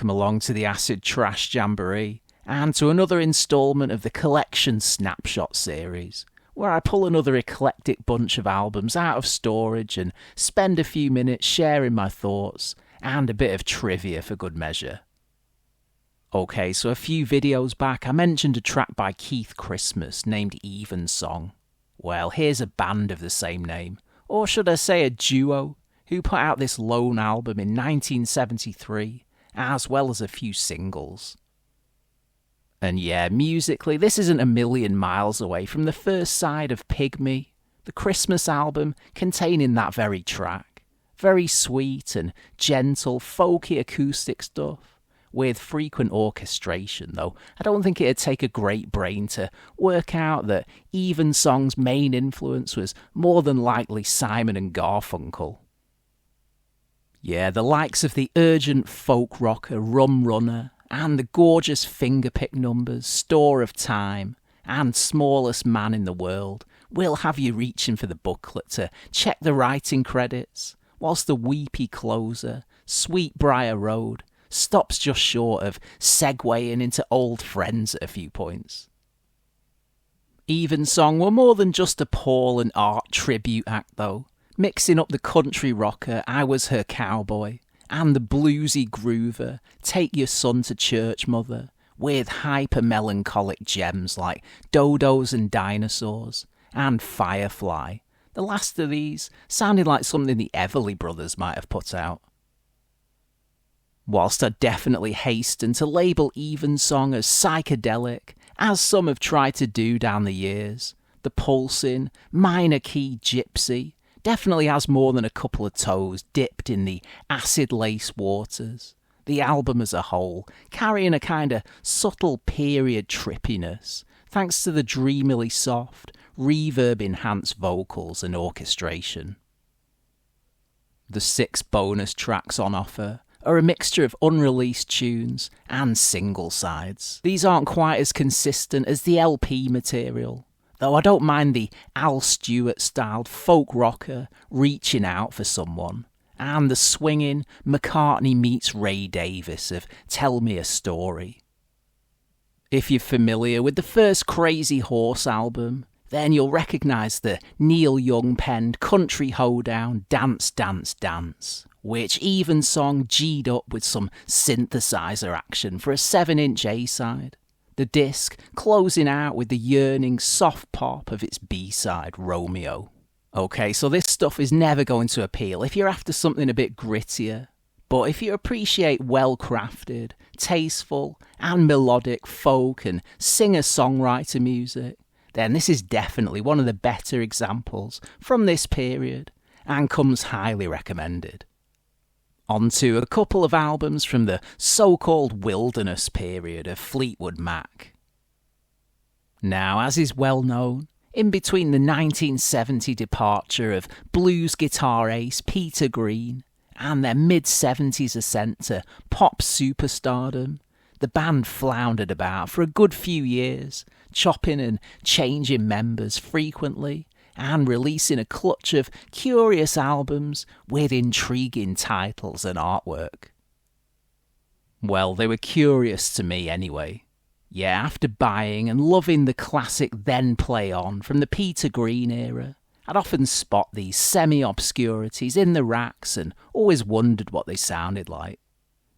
welcome along to the Acid Trash Jamboree and to another instalment of the Collection Snapshot series, where I pull another eclectic bunch of albums out of storage and spend a few minutes sharing my thoughts and a bit of trivia for good measure. Okay, so a few videos back I mentioned a track by Keith Christmas named Evensong. Well, here's a band of the same name, or should I say a duo, who put out this lone album in 1973, as well as a few singles. And yeah, musically, this isn't a million miles away from the first side of Pygmy, the Christmas album containing that very track. Very sweet and gentle, folky acoustic stuff, with frequent orchestration, though I don't think it'd take a great brain to work out that Evensong's main influence was more than likely Simon and Garfunkel. Yeah, the likes of the urgent folk rocker Rum Runner and the gorgeous fingerpick numbers Store of Time and Smallest Man in the World will have you reaching for the booklet to check the writing credits, whilst the weepy closer, Sweetbriar Road, stops just short of segueing into old friends at a few points. Evensong were more than just a Paul and Art tribute act though, mixing up the country rocker I Was Her Cowboy and the bluesy groover Take Your Son to Church Mother with hyper-melancholic gems like Dodos and Dinosaurs and Firefly. The last of these sounded like something the Everly Brothers might have put out. Whilst I definitely hasten to label Evensong as psychedelic, as some have tried to do down the years, the pulsing, minor key gypsy definitely has more than a couple of toes dipped in the acid-lace waters. The album as a whole carrying a kind of subtle period trippiness, thanks to the dreamily soft, reverb-enhanced vocals and orchestration. The 6 bonus tracks on offer are a mixture of unreleased tunes and single sides. These aren't quite as consistent as the LP material, though I don't mind the Al Stewart-styled folk rocker reaching out for someone, and the swinging McCartney meets Ray Davis of Tell Me a Story. If you're familiar with the first Crazy Horse album, then you'll recognise the Neil Young-penned country hoedown Dance Dance Dance, which Evensong G'd up with some synthesizer action for a 7-inch A-side. The disc closing out with the yearning soft pop of its B-side, Romeo. Okay, so this stuff is never going to appeal if you're after something a bit grittier, but if you appreciate well-crafted, tasteful and melodic folk and singer-songwriter music, then this is definitely one of the better examples from this period and comes highly recommended. On to a couple of albums from the so-called wilderness period of Fleetwood Mac. Now, as is well known, in between the 1970 departure of blues guitar ace Peter Green and their mid-70s ascent to pop superstardom, the band floundered about for a good few years, chopping and changing members frequently, and releasing a clutch of curious albums with intriguing titles and artwork. Well, they were curious to me anyway. Yeah, after buying and loving the classic Then Play On from the Peter Green era, I'd often spot these semi-obscurities in the racks and always wondered what they sounded like.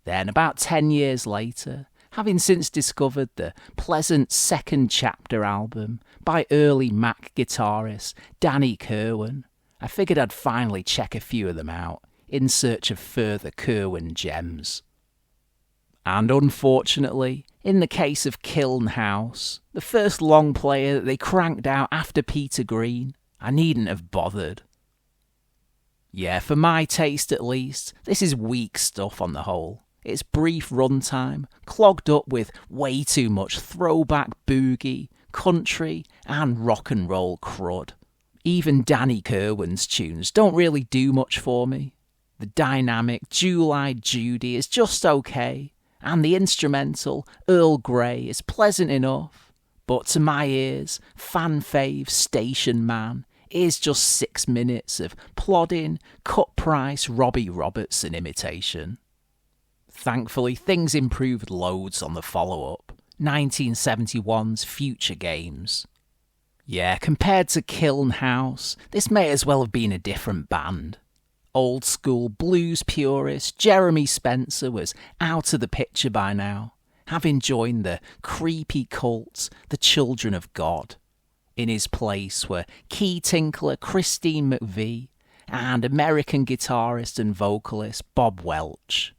Then, about 10 years later, having since discovered the pleasant Second Chapter album by early Mac guitarist Danny Kirwan, I figured I'd finally check a few of them out in search of further Kirwan gems. And unfortunately, in the case of Kiln House, the first long player that they cranked out after Peter Green, I needn't have bothered. Yeah, for my taste at least, this is weak stuff on the whole. Its brief runtime, clogged up with way too much throwback boogie, country, and rock and roll crud. Even Danny Kirwan's tunes don't really do much for me. The dynamic Jewel-Eyed Judy is just okay, and the instrumental Earl Grey is pleasant enough, but to my ears, fan fave Station Man is just 6 minutes of plodding, cut-price Robbie Robertson imitation. Thankfully, things improved loads on the follow-up, 1971's Future Games. Yeah, compared to Kiln House, this may as well have been a different band. Old school blues purist Jeremy Spencer was out of the picture by now, having joined the creepy cult, the Children of God. In his place were key tinkler Christine McVie and American guitarist and vocalist Bob Welch.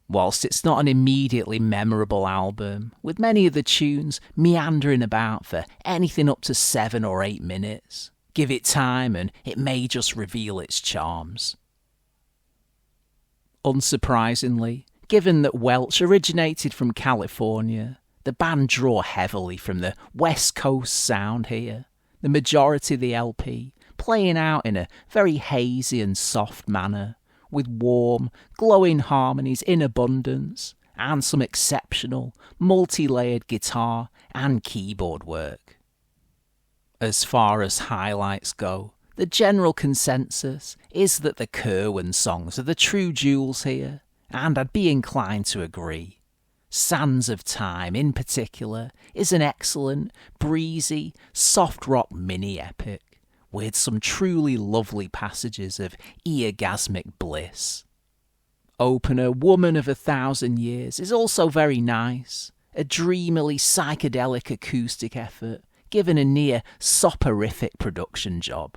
Whilst it's not an immediately memorable album, with many of the tunes meandering about for anything up to 7 or 8 minutes, give it time and it may just reveal its charms. Unsurprisingly, given that Welch originated from California, the band draw heavily from the West Coast sound here, the majority of the LP playing out in a very hazy and soft manner, with warm, glowing harmonies in abundance, and some exceptional, multi-layered guitar and keyboard work. As far as highlights go, the general consensus is that the Kerwin songs are the true jewels here, and I'd be inclined to agree. Sands of Time, in particular, is an excellent, breezy, soft rock mini-epic, with some truly lovely passages of eargasmic bliss. Opener Woman of 1,000 Years is also very nice, a dreamily psychedelic acoustic effort, given a near soporific production job.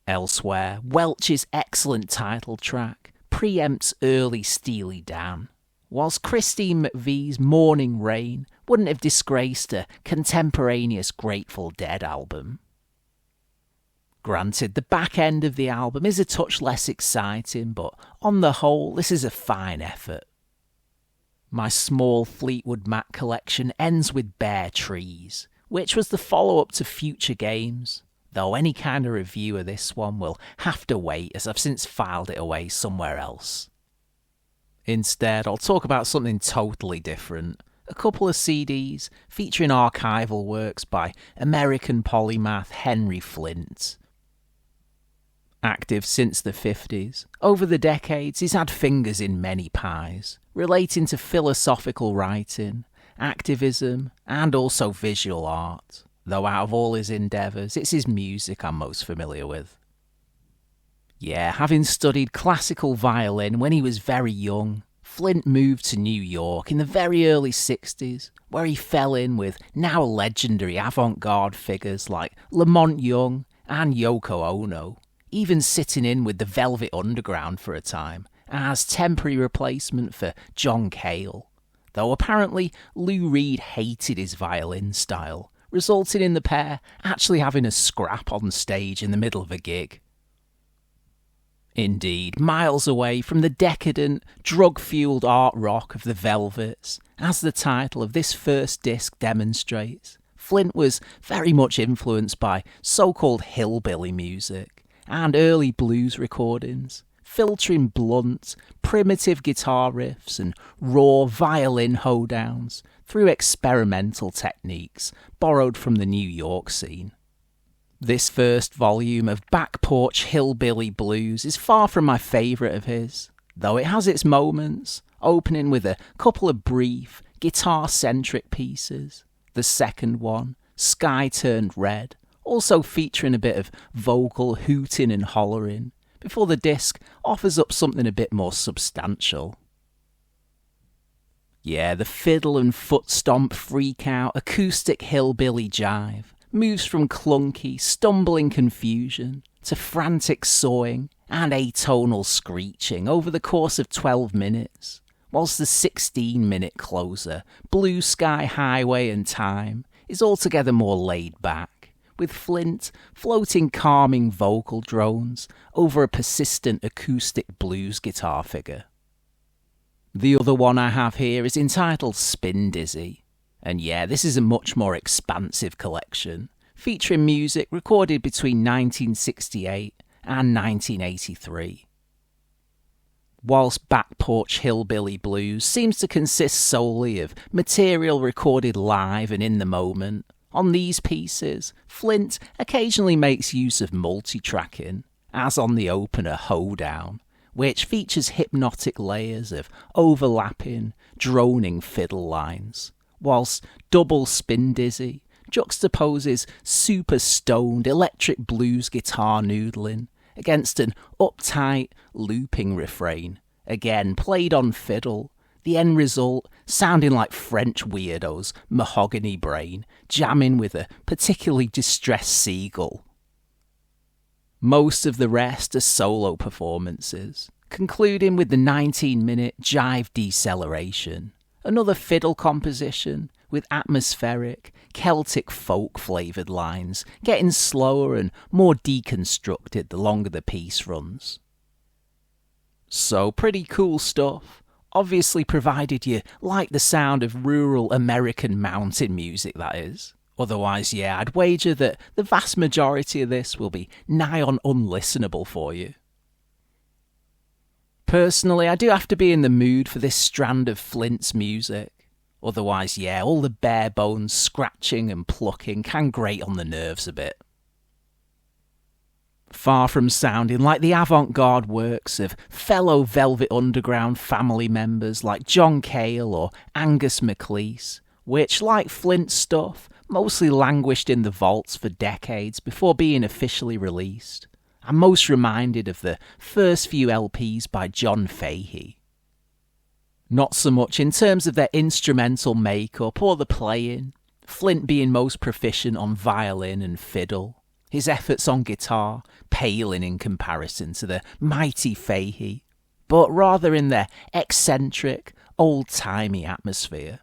Elsewhere, Welch's excellent title track preempts early Steely Dan, whilst Christine McVie's Morning Rain wouldn't have disgraced a contemporaneous Grateful Dead album. Granted, the back end of the album is a touch less exciting, but on the whole, this is a fine effort. My small Fleetwood Mac collection ends with Bare Trees, which was the follow-up to Future Games, though any kind of review of this one will have to wait as I've since filed it away somewhere else. Instead, I'll talk about something totally different, a couple of CDs featuring archival works by American polymath Henry Flynt. Active since the 50s, over the decades he's had fingers in many pies, relating to philosophical writing, activism, and also visual art, though out of all his endeavours, it's his music I'm most familiar with. Yeah, having studied classical violin when he was very young, Flynt moved to New York in the very early 60s, where he fell in with now legendary avant-garde figures like Lamont Young and Yoko Ono, even sitting in with the Velvet Underground for a time as temporary replacement for John Cale, though apparently Lou Reed hated his violin style, resulting in the pair actually having a scrap on stage in the middle of a gig. Indeed, miles away from the decadent, drug-fueled art rock of the Velvets, as the title of this first disc demonstrates, Flynt was very much influenced by so-called hillbilly music and early blues recordings, filtering blunt, primitive guitar riffs and raw violin hoedowns through experimental techniques borrowed from the New York scene. This first volume of Back Porch Hillbilly Blues is far from my favourite of his, though it has its moments, opening with a couple of brief, guitar-centric pieces. The second one, Sky Turned Red, also featuring a bit of vocal hooting and hollering, before the disc offers up something a bit more substantial. Yeah, the fiddle and foot stomp freak-out acoustic hillbilly jive moves from clunky, stumbling confusion to frantic sawing and atonal screeching over the course of 12 minutes, whilst the 16-minute closer, Blue Sky Highway and Time, is altogether more laid back, with Flynt floating calming vocal drones over a persistent acoustic blues guitar figure. The other one I have here is entitled Spin Dizzy, and yeah, this is a much more expansive collection, featuring music recorded between 1968 and 1983. Whilst Back Porch Hillbilly Blues seems to consist solely of material recorded live and in the moment, on these pieces, Flynt occasionally makes use of multi-tracking, as on the opener Hoedown, which features hypnotic layers of overlapping, droning fiddle lines, whilst Double Spin Dizzy juxtaposes super stoned electric blues guitar noodling against an uptight, looping refrain, again played on fiddle, the end result sounding like French weirdos' mahogany brain jamming with a particularly distressed seagull. Most of the rest are solo performances, concluding with the 19-minute Jive Deceleration, another fiddle composition with atmospheric, Celtic folk-flavoured lines getting slower and more deconstructed the longer the piece runs. So pretty cool stuff, obviously provided you like the sound of rural American mountain music, that is. Otherwise, yeah, I'd wager that the vast majority of this will be nigh on unlistenable for you. Personally, I do have to be in the mood for this strand of Flynt's music. Otherwise, yeah, all the bare bones scratching and plucking can grate on the nerves a bit. Far from sounding like the avant-garde works of fellow Velvet Underground family members like John Cale or Angus MacLeese, which, like Flynt's stuff, mostly languished in the vaults for decades before being officially released. I'm most reminded of the first few LPs by John Fahey. Not so much in terms of their instrumental makeup or the playing, Flynt being most proficient on violin and fiddle, his efforts on guitar paling in comparison to the mighty Fahey, but rather in their eccentric, old-timey atmosphere.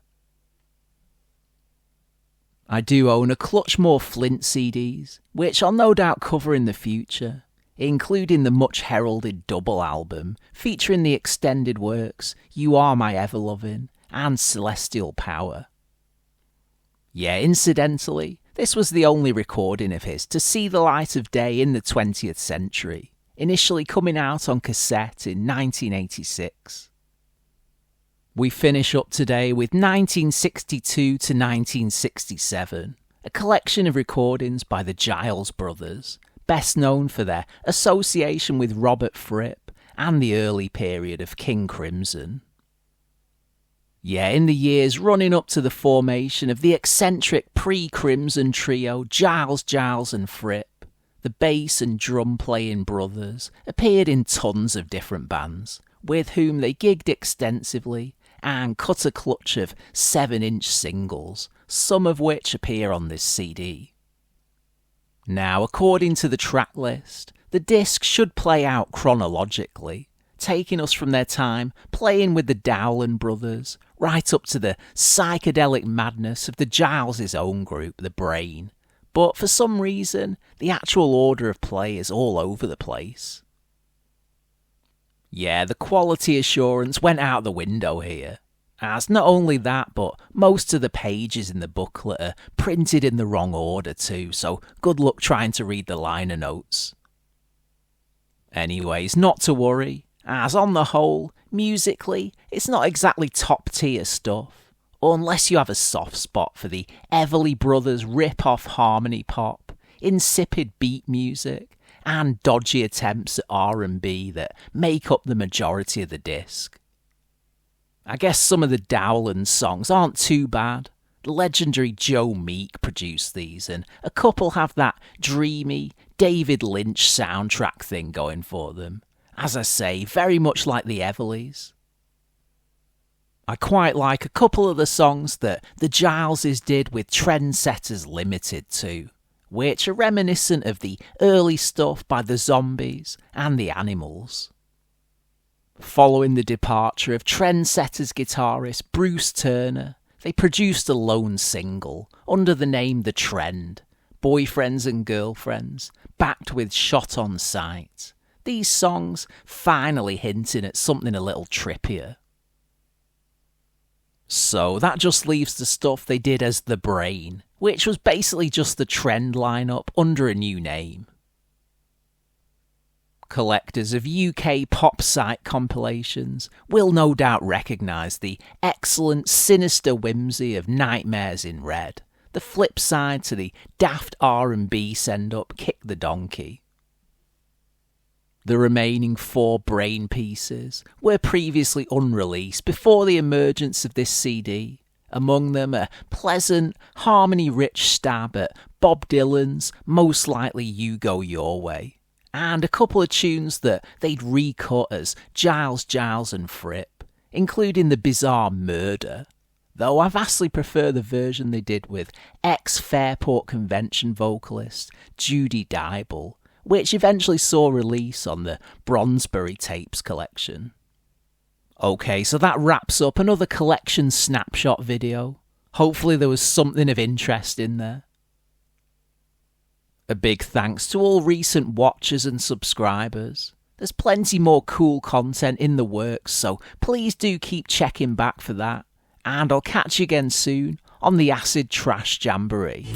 I do own a clutch more Flynt CDs, which I'll no doubt cover in the future, including the much-heralded double album featuring the extended works You Are My Ever-Loving and Celestial Power. Yeah, incidentally, this was the only recording of his to see the light of day in the 20th century, initially coming out on cassette in 1986. We finish up today with 1962 to 1967, a collection of recordings by the Giles brothers, best known for their association with Robert Fripp and the early period of King Crimson. Yeah, in the years running up to the formation of the eccentric pre-Crimson trio Giles and Fripp, the bass and drum playing brothers appeared in tons of different bands, with whom they gigged extensively and cut a clutch of 7-inch singles, some of which appear on this CD. Now, according to the track list, the disc should play out chronologically, taking us from their time playing with the Dowland brothers right up to the psychedelic madness of the Giles' own group, The Brain. But for some reason, the actual order of play is all over the place. Yeah, the quality assurance went out the window here, as not only that, but most of the pages in the booklet are printed in the wrong order too, so good luck trying to read the liner notes. Anyways, not to worry, as on the whole, musically, it's not exactly top-tier stuff, unless you have a soft spot for the Everly Brothers rip-off harmony pop, insipid beat music, and dodgy attempts at R&B that make up the majority of the disc. I guess some of the Dowland songs aren't too bad. The legendary Joe Meek produced these, and a couple have that dreamy David Lynch soundtrack thing going for them. As I say, very much like the Everlys. I quite like a couple of the songs that the Gileses did with Trendsetters Limited too, which are reminiscent of the early stuff by the Zombies and the Animals. Following the departure of Trendsetters guitarist Bruce Turner, they produced a lone single under the name The Trend, Boyfriends and Girlfriends, backed with Shot on Sight. These songs finally hinting at something a little trippier. So that just leaves the stuff they did as The Brain, which was basically just the Trend lineup under a new name. Collectors of UK pop Psych compilations will no doubt recognise the excellent sinister whimsy of Nightmares in Red, the flip side to the daft R&B send-up Kick the Donkey. The remaining 4 brain pieces were previously unreleased before the emergence of this CD. Among them a pleasant, harmony-rich stab at Bob Dylan's Most Likely You Go Your Way, and a couple of tunes that they'd recut as Giles, Giles and Fripp, including the bizarre Murder, though I vastly prefer the version they did with ex-Fairport Convention vocalist Judy Dybel, which eventually saw release on the Bronsbury Tapes collection. Okay, so that wraps up another collection snapshot video. Hopefully there was something of interest in there. A big thanks to all recent watchers and subscribers. There's plenty more cool content in the works, so please do keep checking back for that. And I'll catch you again soon on the Acid Trash Jamboree.